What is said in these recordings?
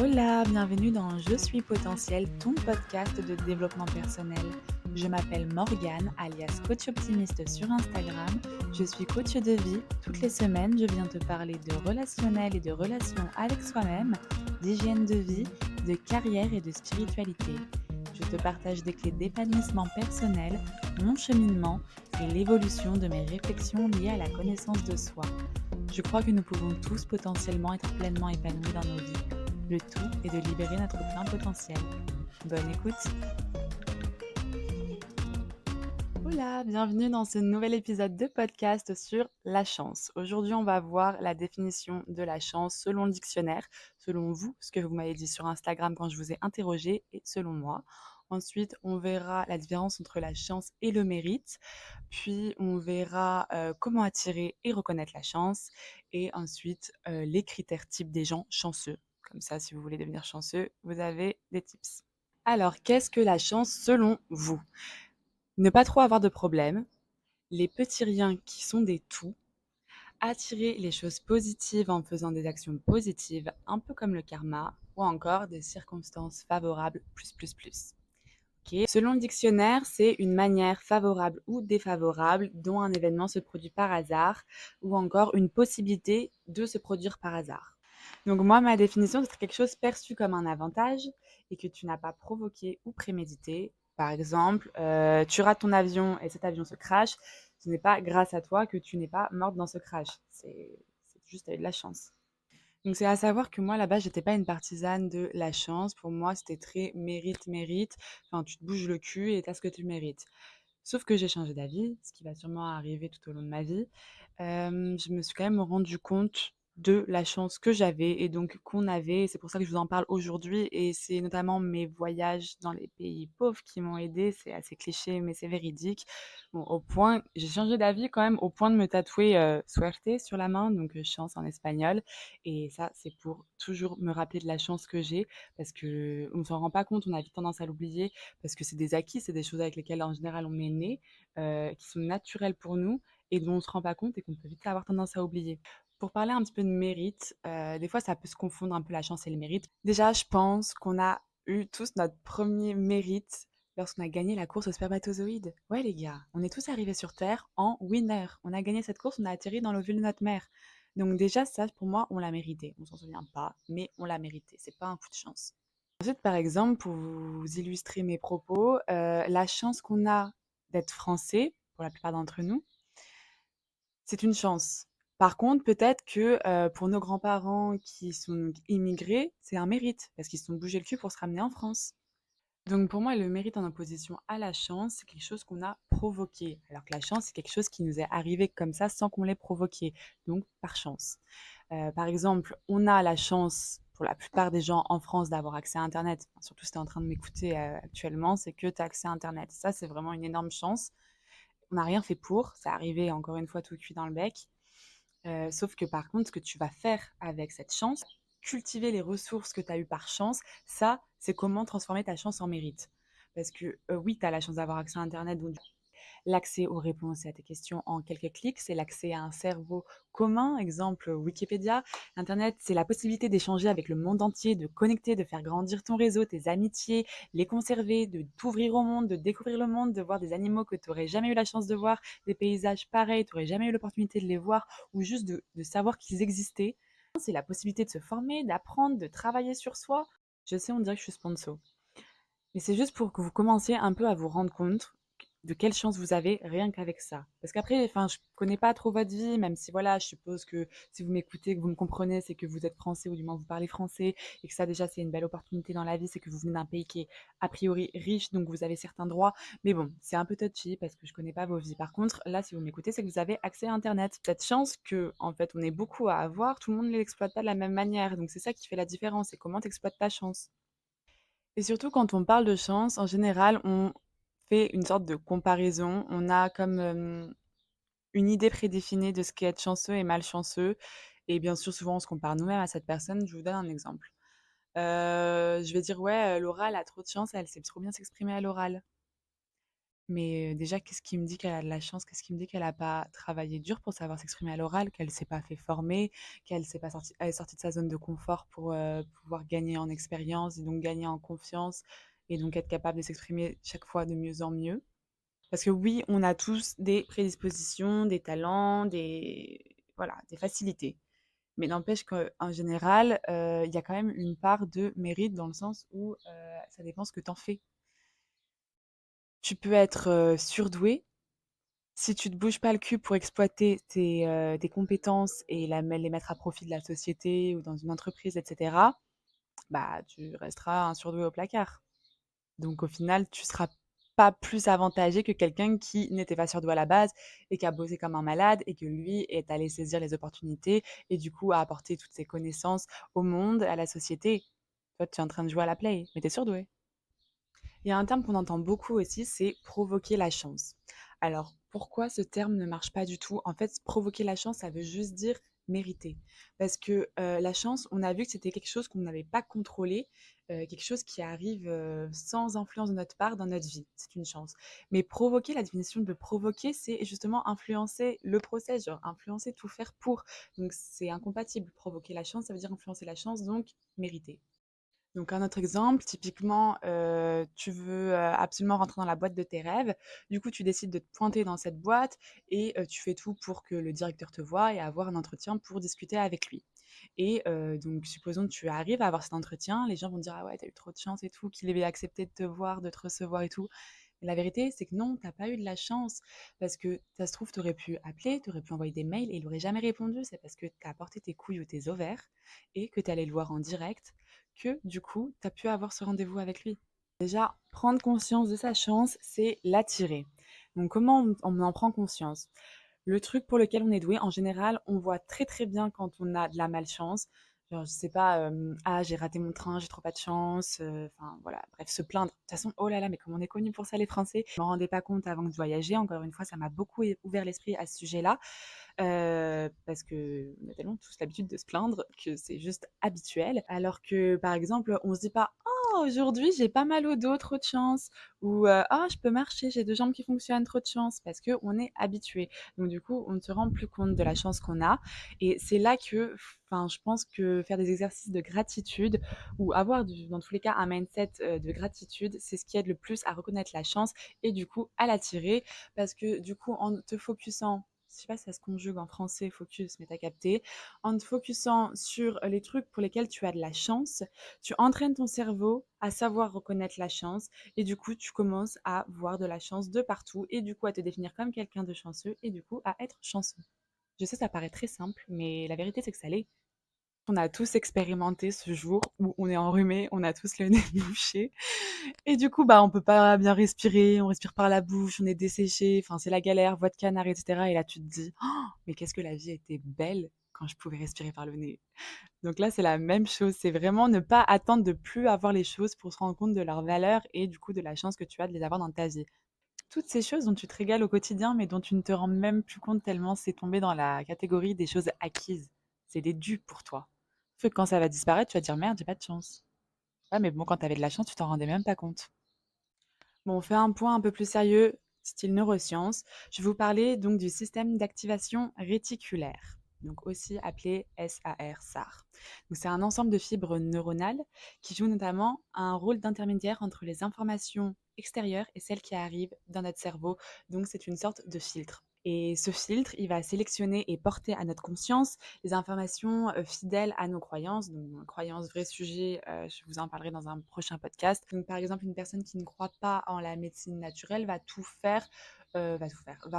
Hola, bienvenue dans Je suis potentiel, ton podcast de développement personnel. Je m'appelle Morgane, alias coach optimiste sur Instagram. Je suis coach de vie. Toutes les semaines, je viens te parler de relationnel et de relations avec soi-même, d'hygiène de vie, de carrière et de spiritualité. Je te partage des clés d'épanouissement personnel, mon cheminement et l'évolution de mes réflexions liées à la connaissance de soi. Je crois que nous pouvons tous potentiellement être pleinement épanouis dans nos vies. Le tout est de libérer notre plein potentiel. Bonne écoute! Hola, bienvenue dans ce nouvel épisode de podcast sur la chance. Aujourd'hui, on va voir la définition de la chance selon le dictionnaire, selon vous, ce que vous m'avez dit sur Instagram quand je vous ai interrogé, et selon moi. Ensuite, on verra la différence entre la chance et le mérite. Puis, on verra comment attirer et reconnaître la chance. Et ensuite, les critères types des gens chanceux. Comme ça, si vous voulez devenir chanceux, vous avez des tips. Alors, qu'est-ce que la chance selon vous? Ne pas trop avoir de problèmes, les petits riens qui sont des toux, attirer les choses positives en faisant des actions positives, un peu comme le karma, ou encore des circonstances favorables, plus. Ok. Selon le dictionnaire, c'est une manière favorable ou défavorable dont un événement se produit par hasard, ou encore une possibilité de se produire par hasard. Donc moi, ma définition, ce serait quelque chose perçu comme un avantage et que tu n'as pas provoqué ou prémédité. Par exemple, tu rates ton avion et cet avion se crache. Ce n'est pas grâce à toi que tu n'es pas morte dans ce crash. C'est juste, tu as eu de la chance. Donc c'est à savoir que moi, là-bas, j'étais pas une partisane de la chance. Pour moi, c'était très mérite. Enfin, tu te bouges le cul et tu as ce que tu mérites. Sauf que j'ai changé d'avis, ce qui va sûrement arriver tout au long de ma vie. Je me suis quand même rendu compte de la chance que j'avais et donc qu'on avait. C'est pour ça que je vous en parle aujourd'hui et c'est notamment mes voyages dans les pays pauvres qui m'ont aidée. C'est assez cliché, mais c'est véridique. Bon, au point, j'ai changé d'avis quand même au point de me tatouer suerte sur la main, donc chance en espagnol. Et ça, c'est pour toujours me rappeler de la chance que j'ai parce que on s'en rend pas compte, on a vite tendance à l'oublier parce que c'est des acquis, c'est des choses avec lesquelles en général on est né, qui sont naturelles pour nous et dont on se rend pas compte et qu'on peut vite avoir tendance à oublier. Pour parler un petit peu de mérite, des fois ça peut se confondre un peu la chance et le mérite. Déjà, je pense qu'on a eu tous notre premier mérite lorsqu'on a gagné la course aux spermatozoïdes. Ouais les gars, on est tous arrivés sur Terre en winner. On a gagné cette course, on a atterri dans l'ovule de notre mère. Donc déjà ça pour moi on l'a mérité. On s'en souvient pas, mais on l'a mérité. C'est pas un coup de chance. Ensuite, par exemple, pour vous illustrer mes propos, la chance qu'on a d'être français, pour la plupart d'entre nous, c'est une chance. Par contre, peut-être que, pour nos grands-parents qui sont immigrés, c'est un mérite, parce qu'ils se sont bougés le cul pour se ramener en France. Donc pour moi, le mérite en opposition à la chance, c'est quelque chose qu'on a provoqué, alors que la chance, c'est quelque chose qui nous est arrivé comme ça sans qu'on l'ait provoqué, donc par chance. Par exemple, on a la chance, pour la plupart des gens en France, d'avoir accès à internet. Enfin, surtout si tu es en train de m'écouter, actuellement, c'est que tu as accès à internet. Ça, c'est vraiment une énorme chance. On n'a rien fait pour, c'est arrivé encore une fois tout cuit dans le bec. Sauf que par contre, ce que tu vas faire avec cette chance, cultiver les ressources que tu as eues par chance, ça, c'est comment transformer ta chance en mérite. Parce que oui, tu as la chance d'avoir accès à internet, donc l'accès aux réponses et à tes questions en quelques clics, c'est l'accès à un cerveau commun, exemple Wikipédia. Internet, c'est la possibilité d'échanger avec le monde entier, de connecter, de faire grandir ton réseau, tes amitiés, les conserver, de t'ouvrir au monde, de découvrir le monde, de voir des animaux que tu n'aurais jamais eu la chance de voir, des paysages pareils, tu n'aurais jamais eu l'opportunité de les voir, ou juste de savoir qu'ils existaient. C'est la possibilité de se former, d'apprendre, de travailler sur soi. Je sais, on dirait que je suis sponsor. Mais c'est juste pour que vous commenciez un peu à vous rendre compte de quelle chance vous avez rien qu'avec ça. Parce qu'après, enfin, je connais pas trop votre vie, même si voilà, je suppose que si vous m'écoutez, que vous me comprenez, c'est que vous êtes français ou du moins vous parlez français et que ça déjà c'est une belle opportunité dans la vie, c'est que vous venez d'un pays qui est a priori riche, donc vous avez certains droits. Mais bon, c'est un peu touchy parce que je connais pas vos vies. Par contre, là, si vous m'écoutez, c'est que vous avez accès à Internet. Cette chance que, en fait, on est beaucoup à avoir, tout le monde ne l'exploite pas de la même manière. Donc c'est ça qui fait la différence, c'est comment tu exploites ta chance. Et surtout quand on parle de chance, en général, on fait une sorte de comparaison. On a comme, une idée prédéfinie de ce qu'est être chanceux et malchanceux et bien sûr, souvent, on se compare nous-mêmes à cette personne. Je vous donne un exemple. Je vais dire: «Ouais, Laura, elle a trop de chance, elle sait trop bien s'exprimer à l'oral». Mais déjà, qu'est-ce qui me dit qu'elle a de la chance? Qu'est-ce qui me dit qu'elle a pas travaillé dur pour savoir s'exprimer à l'oral, qu'elle s'est pas fait former, qu'elle s'est pas sortie elle est sortie de sa zone de confort pour, pouvoir gagner en expérience et donc gagner en confiance et donc être capable de s'exprimer chaque fois de mieux en mieux? Parce que oui, on a tous des prédispositions, des talents, des voilà, des facilités. Mais n'empêche qu'en général, il y a quand même une part de mérite dans le sens où, ça dépend ce que tu en fais. Tu peux être, surdoué. Si tu te bouges pas le cul pour exploiter tes compétences et les mettre à profit de la société ou dans une entreprise et cetera, bah, tu resteras un surdoué au placard. Donc au final, tu seras pas plus avantagé que quelqu'un qui n'était pas surdoué à la base et qui a bossé comme un malade et que lui est allé saisir les opportunités et du coup a apporté toutes ses connaissances au monde, à la société. Toi, tu es en train de jouer à la play, mais tu es surdoué. Il y a un terme qu'on entend beaucoup aussi, c'est provoquer la chance. Alors, pourquoi ce terme ne marche pas du tout? En fait, provoquer la chance, ça veut juste dire mériter. Parce que la chance, on a vu que c'était quelque chose qu'on n'avait pas contrôlé, quelque chose qui arrive sans influence de notre part dans notre vie. C'est une chance. Mais provoquer, la définition de provoquer, c'est justement influencer le process, genre influencer, tout faire pour. Donc c'est incompatible. Provoquer la chance, ça veut dire influencer la chance, donc mériter. Donc un autre exemple, typiquement, tu veux, absolument rentrer dans la boîte de tes rêves. Du coup, tu décides de te pointer dans cette boîte et tu fais tout pour que le directeur te voie et avoir un entretien pour discuter avec lui. Et donc supposons que tu arrives à avoir cet entretien, les gens vont dire: «Ah ouais, tu as eu trop de chance et tout, qu'il ait accepté de te voir, de te recevoir et tout». Mais la vérité, c'est que non, tu pas eu de la chance parce que ça se trouve, tu aurais pu appeler, tu aurais pu envoyer des mails et il aurait jamais répondu. C'est parce que tu as apporté tes couilles ou tes ovaires et que tu allé le voir en direct que du coup, tu as pu avoir ce rendez-vous avec lui. Déjà, prendre conscience de sa chance, c'est l'attirer. Donc comment on en prend conscience? Le truc pour lequel on est doué, en général, on voit très très bien quand on a de la malchance. Genre, je sais pas, ah, j'ai raté mon train, j'ai trop pas de chance. Enfin, voilà, bref, se plaindre. De toute façon, oh là là, mais comme on est connu pour ça, les Français, je m'en rendais pas compte avant de voyager. Encore une fois, ça m'a beaucoup ouvert l'esprit à ce sujet-là. Parce qu'on a tellement tous l'habitude de se plaindre que c'est juste habituel. Alors que, par exemple, on se dit pas: «Oh, aujourd'hui, j'ai pas mal au dos, trop de chance» ou «Ah, je peux marcher, j'ai 2 jambes qui fonctionnent, trop de chance», parce qu'on est habitué. Donc du coup, on ne se rend plus compte de la chance qu'on a et c'est là que enfin, je pense que faire des exercices de gratitude ou avoir dans tous les cas un mindset, de gratitude, c'est ce qui aide le plus à reconnaître la chance et du coup à l'attirer parce que du coup, en te focusant je sais pas si ça se conjugue en français, focus, mais t'as capté. En te focusant sur les trucs pour lesquels tu as de la chance, tu entraînes ton cerveau à savoir reconnaître la chance et du coup, tu commences à voir de la chance de partout et du coup à te définir comme quelqu'un de chanceux et du coup à être chanceux. Je sais, ça paraît très simple, mais la vérité, c'est que ça l'est. On a tous expérimenté ce jour où on est enrhumé, on a tous le nez bouché et du coup, bah, on peut pas bien respirer, on respire par la bouche, on est desséché, enfin, c'est la galère, voix de canard et cetera et là, tu te dis: «Oh, mais qu'est-ce que la vie était belle quand je pouvais respirer par le nez». Donc là, c'est la même chose, c'est vraiment ne pas attendre de plus avoir les choses pour se rendre compte de leur valeur et du coup de la chance que tu as de les avoir dans ta vie. Toutes ces choses dont tu te régales au quotidien, mais dont tu ne te rends même plus compte tellement c'est tombé dans la catégorie des choses acquises. C'est des dus pour toi. Sauf que quand ça va disparaître, tu vas dire: «Merde, j'ai pas de chance». Ouais, mais bon, quand tu avais de la chance, tu t'en rendais même pas compte. Bon, on fait un point un peu plus sérieux, style neurosciences. Je vais vous parler donc du système d'activation réticulaire, donc aussi appelé SAR, SAR. Donc, c'est un ensemble de fibres neuronales qui jouent notamment un rôle d'intermédiaire entre les informations extérieures et celles qui arrivent dans notre cerveau. Donc, c'est une sorte de filtre. Et ce filtre, il va sélectionner et porter à notre conscience les informations fidèles à nos croyances. Donc, croyances, vrai sujet, je vous en parlerai dans un prochain podcast. Donc, par exemple, une personne qui ne croit pas en la médecine naturelle va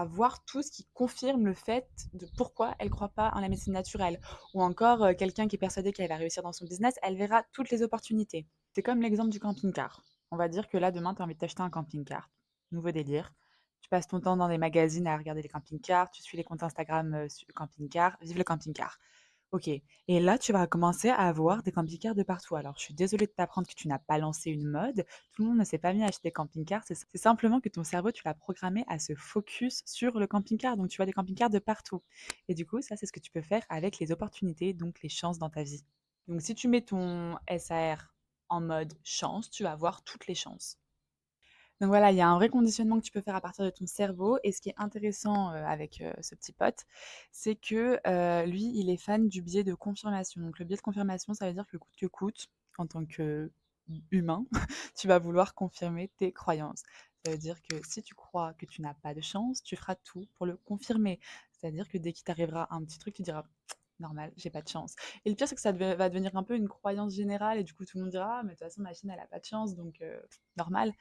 voir tout ce qui confirme le fait de pourquoi elle ne croit pas en la médecine naturelle. Ou encore, quelqu'un qui est persuadé qu'elle va réussir dans son business, elle verra toutes les opportunités. C'est comme l'exemple du camping-car. On va dire que là, demain, tu as envie de t'acheter un camping-car. Nouveau délire. Tu passes ton temps dans des magazines à regarder les camping-cars, tu suis les comptes Instagram camping-car, vive le camping-car. Ok. Et là, tu vas commencer à avoir des camping-cars de partout. Alors, je suis désolée de t'apprendre que tu n'as pas lancé une mode. Tout le monde ne s'est pas mis à acheter des camping-cars. C'est simplement que ton cerveau, tu l'as programmé à se focus sur le camping-car. Donc, tu vois des camping-cars de partout. Et du coup, ça, c'est ce que tu peux faire avec les opportunités, donc les chances dans ta vie. Donc, si tu mets ton SAR en mode chance, tu vas avoir toutes les chances. Donc voilà, il y a un vrai conditionnement que tu peux faire à partir de ton cerveau et ce qui est intéressant, avec, ce petit pote, c'est que, lui, il est fan du biais de confirmation. Donc le biais de confirmation, ça veut dire que coûte que coûte, en tant que humain, tu vas vouloir confirmer tes croyances. Ça veut dire que si tu crois que tu n'as pas de chance, tu feras tout pour le confirmer. C'est-à-dire que dès qu'il t'arrivera un petit truc, tu diras: «Normal, j'ai pas de chance». Et le pire, c'est que ça va devenir un peu une croyance générale et du coup tout le monde dira: «Ah mais de toute façon machine elle a pas de chance donc normal».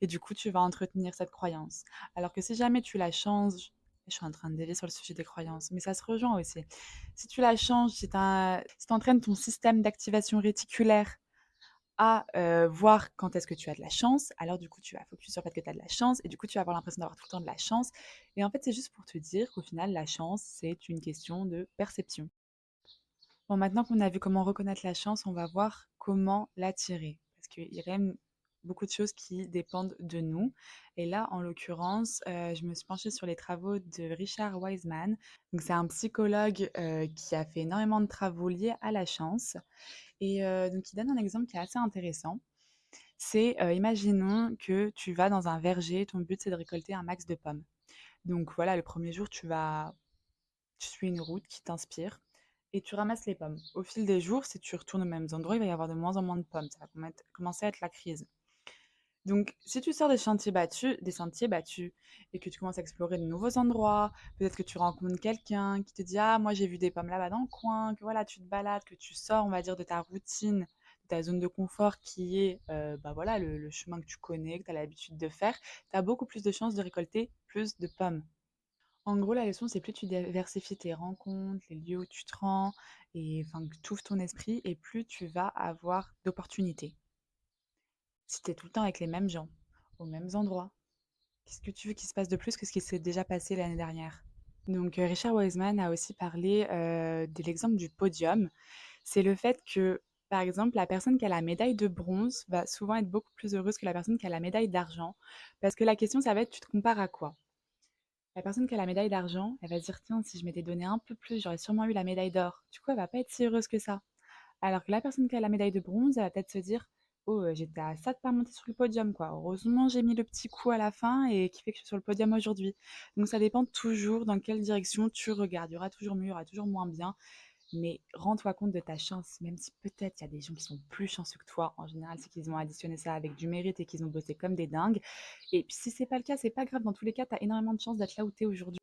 Et du coup, tu vas entretenir cette croyance. Alors que si jamais tu la changes, je suis en train de dévier sur le sujet des croyances, mais ça se rejoint aussi. Si tu la changes, si tu entraînes ton système d'activation réticulaire à voir quand est-ce que tu as de la chance, alors du coup, tu vas focus sur le fait que tu as de la chance et du coup, tu vas avoir l'impression d'avoir tout le temps de la chance. Et en fait, c'est juste pour te dire qu'au final, la chance, c'est une question de perception. Bon, maintenant qu'on a vu comment reconnaître la chance, on va voir comment l'attirer. Parce qu'il y a quand même beaucoup de choses qui dépendent de nous. Et là, en l'occurrence, je me suis penchée sur les travaux de Richard Wiseman. Donc, c'est un psychologue qui a fait énormément de travaux liés à la chance. Et donc, il donne un exemple qui est assez intéressant. C'est, imaginons que tu vas dans un verger, ton but c'est de récolter un max de pommes. Donc voilà, le premier jour, tu suis une route qui t'inspire et tu ramasses les pommes. Au fil des jours, si tu retournes aux mêmes endroits, il va y avoir de moins en moins de pommes. Ça va commencer à être la crise. Donc, si tu sors des sentiers battus, et que tu commences à explorer de nouveaux endroits, peut-être que tu rencontres quelqu'un qui te dit: Ah, moi j'ai vu des pommes là-bas dans le coin, que voilà, tu te balades, que tu sors, on va dire, de ta routine, de ta zone de confort qui est bah voilà, le chemin que tu connais, que tu as l'habitude de faire, tu as beaucoup plus de chances de récolter plus de pommes. En gros, la leçon, c'est plus tu diversifies tes rencontres, les lieux où tu te rends, et enfin que tu ouvres ton esprit, et plus tu vas avoir d'opportunités. Si tu es tout le temps avec les mêmes gens, aux mêmes endroits, qu'est-ce que tu veux qu'il se passe de plus que ce qui s'est déjà passé l'année dernière? Donc, Richard Wiseman a aussi parlé de l'exemple du podium. C'est le fait que, par exemple, la personne qui a la médaille de bronze va souvent être beaucoup plus heureuse que la personne qui a la médaille d'argent. Parce que la question, ça va être, tu te compares à quoi? La personne qui a la médaille d'argent, elle va se dire: «Tiens, si je m'étais donné un peu plus, j'aurais sûrement eu la médaille d'or». Du coup, elle va pas être si heureuse que ça. Alors que la personne qui a la médaille de bronze, elle va peut-être se dire: «Oh, j'étais à ça de pas monter sur le podium, quoi. Heureusement, j'ai mis le petit coup à la fin et qui fait que je suis sur le podium aujourd'hui». Donc ça dépend toujours dans quelle direction tu regardes. Il y aura toujours mieux, il y aura toujours moins bien, mais rends-toi compte de ta chance, même si peut-être il y a des gens qui sont plus chanceux que toi. En général, c'est qu'ils ont additionné ça avec du mérite et qu'ils ont bossé comme des dingues. Et puis si c'est pas le cas, c'est pas grave. Dans tous les cas, tu as énormément de chance d'être là où tu es aujourd'hui.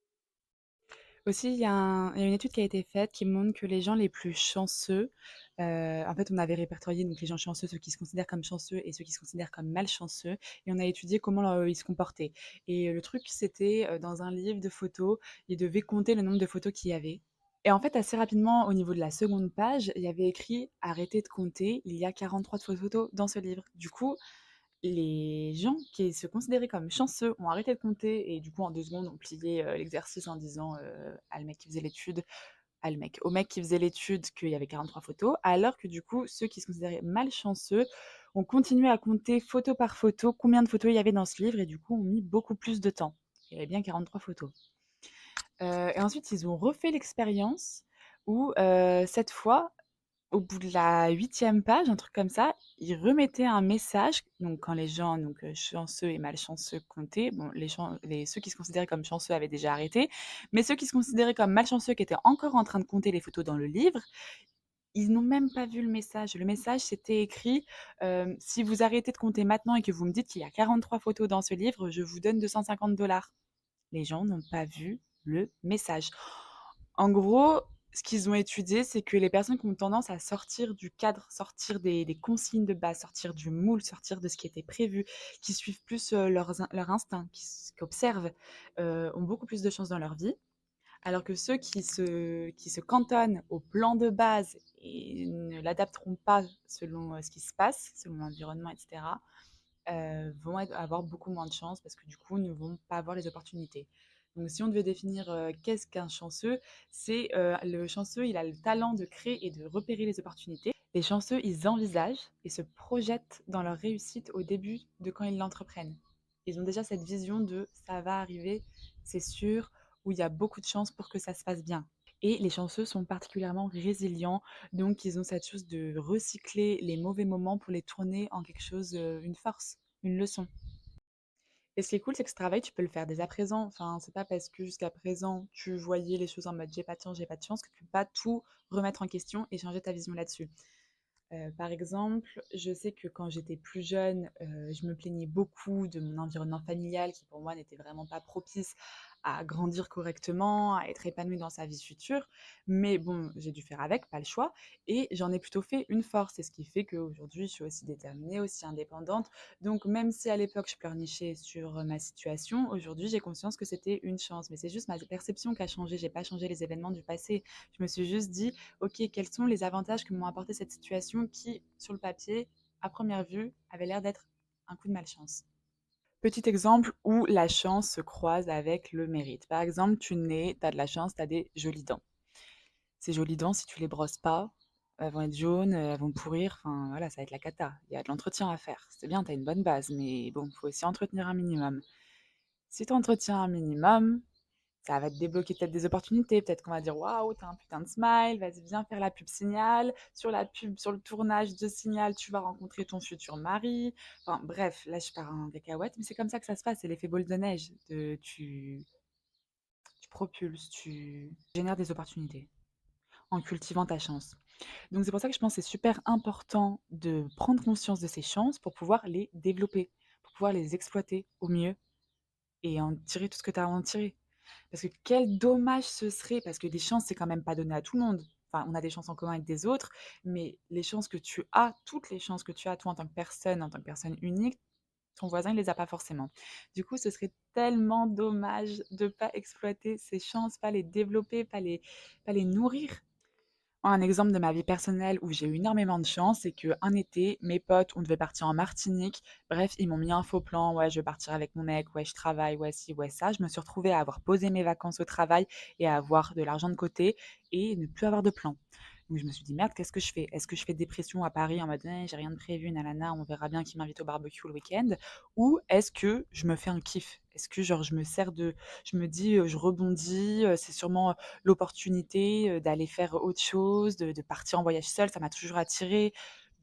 Aussi, il y a une étude qui a été faite qui montre que les gens les plus chanceux, en fait, on avait répertorié donc les gens chanceux, ceux qui se considèrent comme chanceux et ceux qui se considèrent comme malchanceux, et on a étudié comment ils se comportaient. Et le truc, c'était dans un livre de photos, ils devaient compter le nombre de photos qu'il y avait. Et en fait, assez rapidement, au niveau de la seconde page, il y avait écrit: «Arrêtez de compter, il y a 43 photos dans ce livre». Du coup, les gens qui se considéraient comme chanceux ont arrêté de compter et du coup en 2 secondes ont plié, l'exercice en disant, à le mec qui faisait l'étude au mec qui faisait l'étude qu'il y avait 43 photos, alors que du coup ceux qui se considéraient malchanceux ont continué à compter photo par photo combien de photos il y avait dans ce livre et du coup ont mis beaucoup plus de temps. Il y avait bien 43 photos. Et ensuite ils ont refait l'expérience où, cette fois, au bout de la huitième page, un truc comme ça, ils remettaient un message. Donc, quand les gens, donc chanceux et malchanceux, comptaient, bon, ceux qui se considéraient comme chanceux avaient déjà arrêté, mais ceux qui se considéraient comme malchanceux, qui étaient encore en train de compter les photos dans le livre, ils n'ont même pas vu le message. Le message, c'était écrit si vous arrêtez de compter maintenant et que vous me dites qu'il y a 43 photos dans ce livre, je vous donne 250 $. Les gens n'ont pas vu le message. En gros, ce qu'ils ont étudié, c'est que les personnes qui ont tendance à sortir du cadre, sortir des consignes de base, sortir du moule, sortir de ce qui était prévu, qui suivent plus leur instinct, qui observent, ont beaucoup plus de chance dans leur vie. Alors que ceux qui se cantonnent au plan de base et ne l'adapteront pas selon ce qui se passe, selon l'environnement, etc., vont avoir beaucoup moins de chance parce que du coup ne vont pas avoir les opportunités. Donc si on devait définir qu'est-ce qu'un chanceux, c'est le chanceux, il a le talent de créer et de repérer les opportunités. Les chanceux, ils envisagent et se projettent dans leur réussite au début de quand ils l'entreprennent. Ils ont déjà cette vision de ça va arriver, c'est sûr, où il y a beaucoup de chances pour que ça se passe bien. Et les chanceux sont particulièrement résilients, donc ils ont cette chose de recycler les mauvais moments pour les tourner en quelque chose, une force, une leçon. Et ce qui est cool, c'est que ce travail, tu peux le faire dès à présent. Enfin, c'est pas parce que jusqu'à présent, tu voyais les choses en mode: j'ai pas de chance» que tu peux pas tout remettre en question et changer ta vision là-dessus. Par exemple, je sais que quand j'étais plus jeune, je me plaignais beaucoup de mon environnement familial qui pour moi n'était vraiment pas propice à grandir correctement, à être épanouie dans sa vie future. Mais bon, j'ai dû faire avec, pas le choix et j'en ai plutôt fait une force. C'est ce qui fait qu'aujourd'hui, je suis aussi déterminée, aussi indépendante. Donc même si à l'époque je pleurnichais sur, ma situation, aujourd'hui j'ai conscience que c'était une chance. Mais c'est juste ma perception qui a changé, j'ai pas changé les événements du passé. Je me suis juste dit: OK, quels sont les avantages que m'ont apporté cette situation qui, sur le papier, à première vue, avait l'air d'être un coup de malchance. Petit exemple où la chance se croise avec le mérite. Par exemple, tu nais, tu as de la chance, tu as des jolies dents. Ces jolies dents, si tu les brosses pas, elles vont être jaunes, elles vont pourrir, enfin voilà, ça va être la cata. Il y a de l'entretien à faire. C'est bien, tu as une bonne base, mais bon, faut aussi entretenir un minimum. Si tu entretiens un minimum, ça va te débloquer peut-être des opportunités. Peut-être qu'on va dire: «Waouh, tu as un putain de smile, vas-y viens faire la pub Signal». Sur la pub, sur le tournage de Signal, tu vas rencontrer ton futur mari. Enfin bref, là je pars en cacahuète, mais c'est comme ça que ça se passe, c'est l'effet boule de neige. Tu propulses, tu génères des opportunités en cultivant ta chance. Donc c'est pour ça que je pense que c'est super important de prendre conscience de ces chances pour pouvoir les développer, pour pouvoir les exploiter au mieux et en tirer tout ce que tu as à en tirer. Parce que quel dommage ce serait, parce que des chances, c'est quand même pas donné à tout le monde. Enfin, on a des chances en commun avec des autres, mais les chances que tu as, toutes les chances que tu as, toi, en tant que personne unique, ton voisin, il les a pas forcément. Du coup, ce serait tellement dommage de pas exploiter ces chances, pas les développer, pas les nourrir. Un exemple de ma vie personnelle où j'ai eu énormément de chance, c'est qu'un été, mes potes, on devait partir en Martinique. Bref, ils m'ont mis un faux plan. Ouais, je vais partir avec mon mec. Ouais, je travaille. Ouais, ci, ouais, ça. Je me suis retrouvée à avoir posé mes vacances au travail et à avoir de l'argent de côté et ne plus avoir de plan. Donc je me suis dit: «Merde, qu'est-ce que je fais? Est-ce que je fais dépression à Paris en mode: "Eh, j'ai rien de prévu, nanana, on verra bien qui m'invite au barbecue le week-end"? Ou est-ce que je me fais un kiff? Est-ce que genre je me dis, je rebondis, c'est sûrement l'opportunité, d'aller faire autre chose, de partir en voyage seule, ça m'a toujours attirée.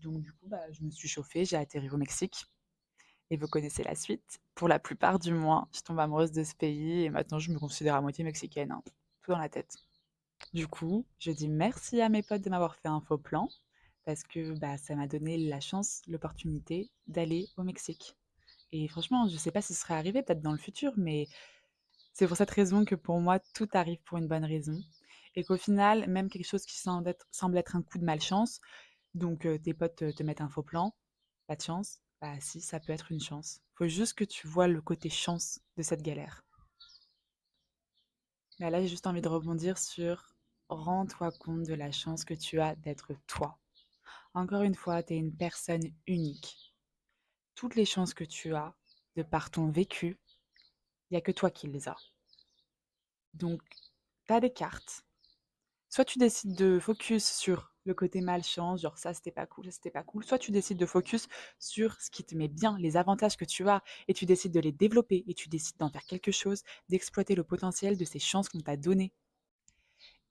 Donc du coup, bah, je me suis chauffée, j'ai atterri au Mexique et vous connaissez la suite. Pour la plupart du moins, je tombe amoureuse de ce pays et maintenant je me considère à moitié mexicaine, hein, tout dans la tête. Du coup, je dis merci à mes potes de m'avoir fait un faux plan parce que, bah, ça m'a donné la chance, l'opportunité d'aller au Mexique et franchement, je sais pas si ce serait arrivé, peut-être dans le futur, mais c'est pour cette raison que pour moi, tout arrive pour une bonne raison et qu'au final, même quelque chose qui semble être un coup de malchance, donc tes potes te mettent un faux plan, pas de chance, bah si, ça peut être une chance. Faut juste que tu vois le côté chance de cette galère. Bah là, j'ai juste envie de rebondir sur rends-toi compte de la chance que tu as d'être toi. Encore une fois, tu es une personne unique. Toutes les chances que tu as, de par ton vécu, il y a que toi qui les as. Donc, tu as des cartes. Soit tu décides de focus sur le côté malchance, genre ça c'était pas cool, ça c'était pas cool. Soit tu décides de focus sur ce qui te met bien, les avantages que tu as, et tu décides de les développer, et tu décides d'en faire quelque chose, d'exploiter le potentiel de ces chances qu'on t'a données.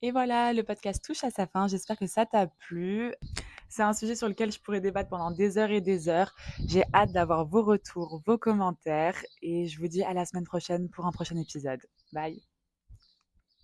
Et voilà, le podcast touche à sa fin. J'espère que ça t'a plu. C'est un sujet sur lequel je pourrais débattre pendant des heures et des heures. J'ai hâte d'avoir vos retours, vos commentaires, et je vous dis à la semaine prochaine pour un prochain épisode. Bye!